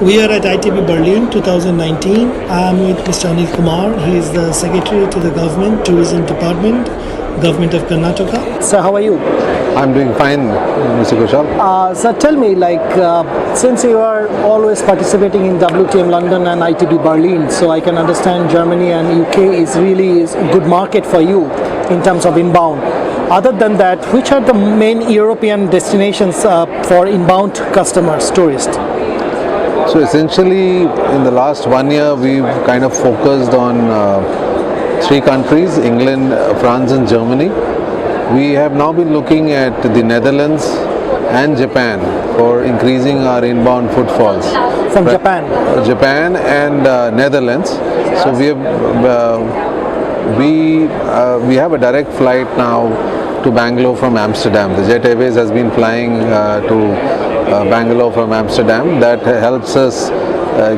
We are at ITB Berlin 2019. I'm with Mr. Anil Kumar. He is the Secretary to the Government Tourism Department, Government of Karnataka. So how are you? I'm doing fine, Mr. Ghoshal. So tell me, since you are always participating in WTM London and ITB Berlin, so I can understand Germany and UK is really a good market for you in terms of inbound. Other than that, which are the main European destinations for inbound customers, tourists? So essentially, in the last 1 year, we've kind of focused on 3 countries, England, France and Germany. We have now been looking at the Netherlands and Japan for increasing our inbound footfalls. From Japan? Japan and Netherlands. So we have a direct flight now to Bangalore from Amsterdam. The Jet Airways has been flying to Bangalore from Amsterdam. That helps us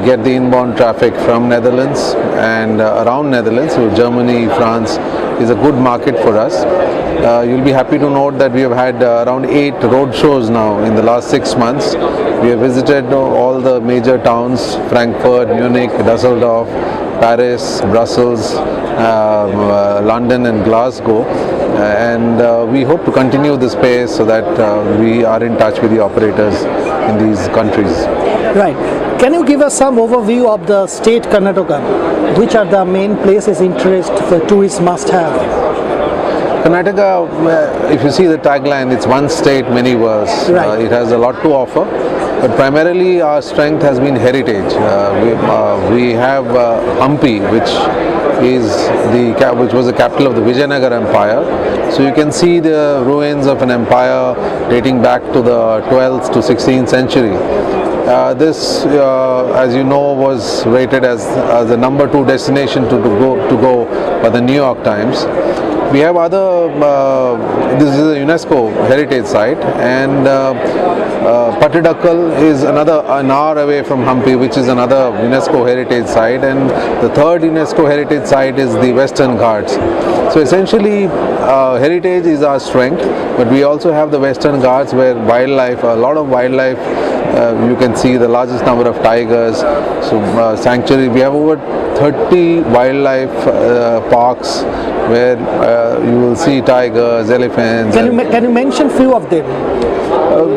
get the inbound traffic from Netherlands and around Netherlands. So Germany, France is a good market for us. You'll be happy to note that we have had around 8 road shows now in the last 6 months. We have visited all the major towns: Frankfurt, Munich, Dusseldorf, Paris, Brussels, London and Glasgow, and we hope to continue this pace so that we are in touch with the operators in these countries. Right. Can you give us some overview of the state Karnataka? Which are the main places interest the tourists must have? Karnataka, if you see the tagline, it's one state, many worlds. Right. It has a lot to offer, but primarily our strength has been heritage. We have Hampi, which was the capital of the Vijayanagar Empire. So you can see the ruins of an empire dating back to the 12th to 16th century. This, as you know, was rated as the number 2 destination to go by the New York Times. We have other, this is a UNESCO heritage site, and Patidakal is an hour away from Hampi, which is another UNESCO heritage site, and the third UNESCO heritage site is the Western Ghats. So essentially, heritage is our strength, but we also have the Western Ghats where a lot of wildlife, you can see the largest number of tigers. So sanctuary, we have over 30 wildlife parks where you will see tigers, elephants. Can you mention few of them?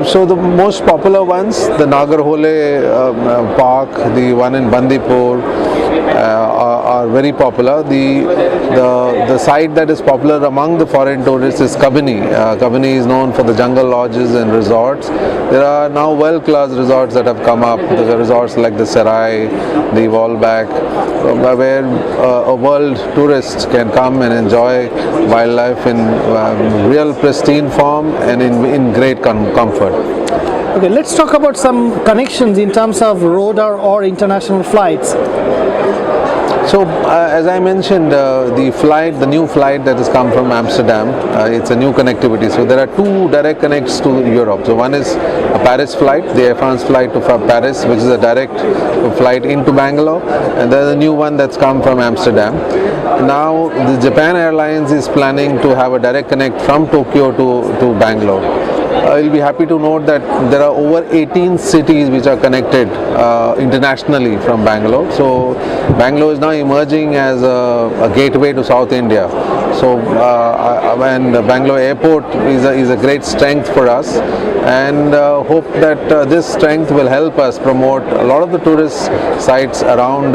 So the most popular ones, the Nagarhole Park, the one in Bandipur, are very popular. The site that is popular among the foreign tourists is Kabini. Kabini is known for the jungle lodges and resorts. There are now world-class resorts that have come up. There are resorts like the Secy, the Volbak, where a world tourist can come and enjoy wildlife in real pristine form and in great comfort. Okay, let's talk about some connections in terms of road or international flights. So, as I mentioned, the new flight that has come from Amsterdam, it's a new connectivity. So there are 2 direct connects to Europe. So one is a Paris flight, the Air France flight to Paris, which is a direct flight into Bangalore, and there's a new one that's come from Amsterdam. Now, the Japan Airlines is planning to have a direct connect from Tokyo to Bangalore. You'll be happy to note that there are over 18 cities which are connected internationally from Bangalore. So Bangalore is now emerging as a gateway to South India. So and Bangalore Airport is a great strength for us, and hope that this strength will help us promote a lot of the tourist sites around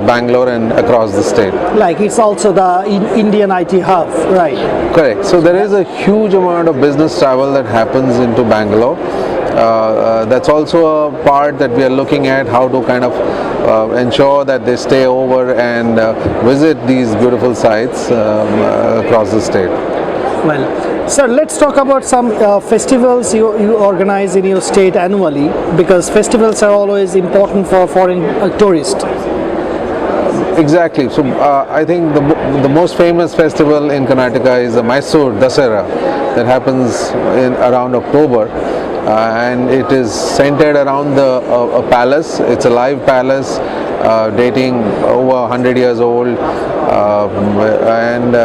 Bangalore and across the state. Like it's also the Indian IT hub, right? Correct. So there is a huge amount of business travel that happens into Bangalore. That's also a part that we are looking at, how to kind of ensure that they stay over and visit these beautiful sites across the state. Well, sir, let's talk about some festivals you organize in your state annually, because festivals are always important for foreign tourists. Exactly. So I think the most famous festival in Karnataka is the Mysore Dasara that happens around October. And it is centered around a palace. It's a live palace dating over 100 years old. and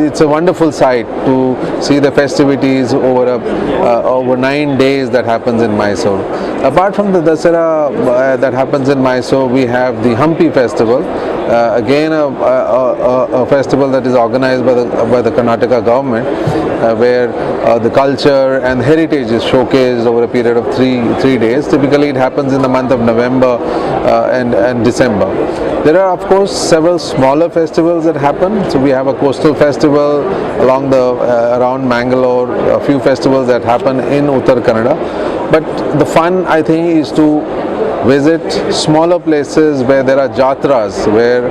it's a wonderful sight to see the festivities over 9 days that happens in Mysore. Apart from the Dasara that happens in Mysore, we have the Hampi festival, again a festival that is organized by the Karnataka government, where the culture and heritage is showcased over a period of three days. Typically it happens in the month of November and December. There are of course several smaller festivals that happen. So we have a coastal festival around Mangalore, a few festivals that happen in Uttar Kannada. But the fun, I think, is to visit smaller places where there are jatras, where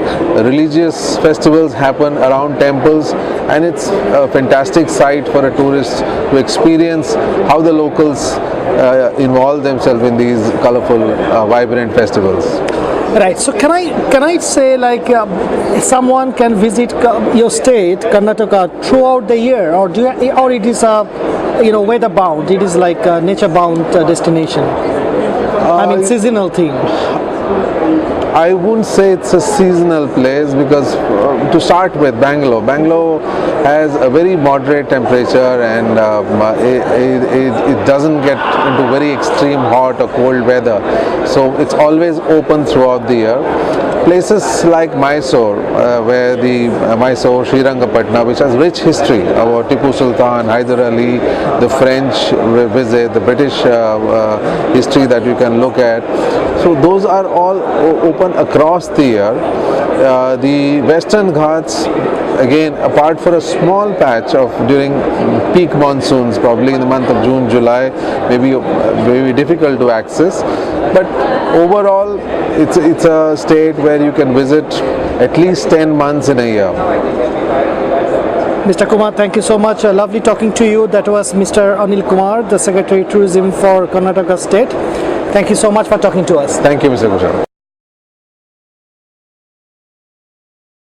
religious festivals happen around temples, and it's a fantastic sight for a tourist to experience how the locals involve themselves in these colorful, vibrant festivals. Right. So can I say like someone can visit your state, Karnataka, throughout the year, or it is a weather bound? It is like a nature bound destination. I mean seasonal thing. I wouldn't say it's a seasonal place because to start with, Bangalore has a very moderate temperature, and it doesn't get into very extreme hot or cold weather, so it's always open throughout the year. Places like Mysore, where the Mysore, Srirangapatna, which has rich history about Tipu Sultan, Hyder Ali, the French visit, the British history that you can look at. So those are all open across the year. The Western Ghats, again, apart for a small patch during peak monsoons, probably in the month of June, July, maybe difficult to access. But overall, it's a state where you can visit at least 10 months in a year. Mr. Kumar, thank you so much. Lovely talking to you. That was Mr. Anil Kumar, the Secretary of Tourism for Karnataka State. Thank you so much for talking to us. Thank you, Mr. Ghoshal.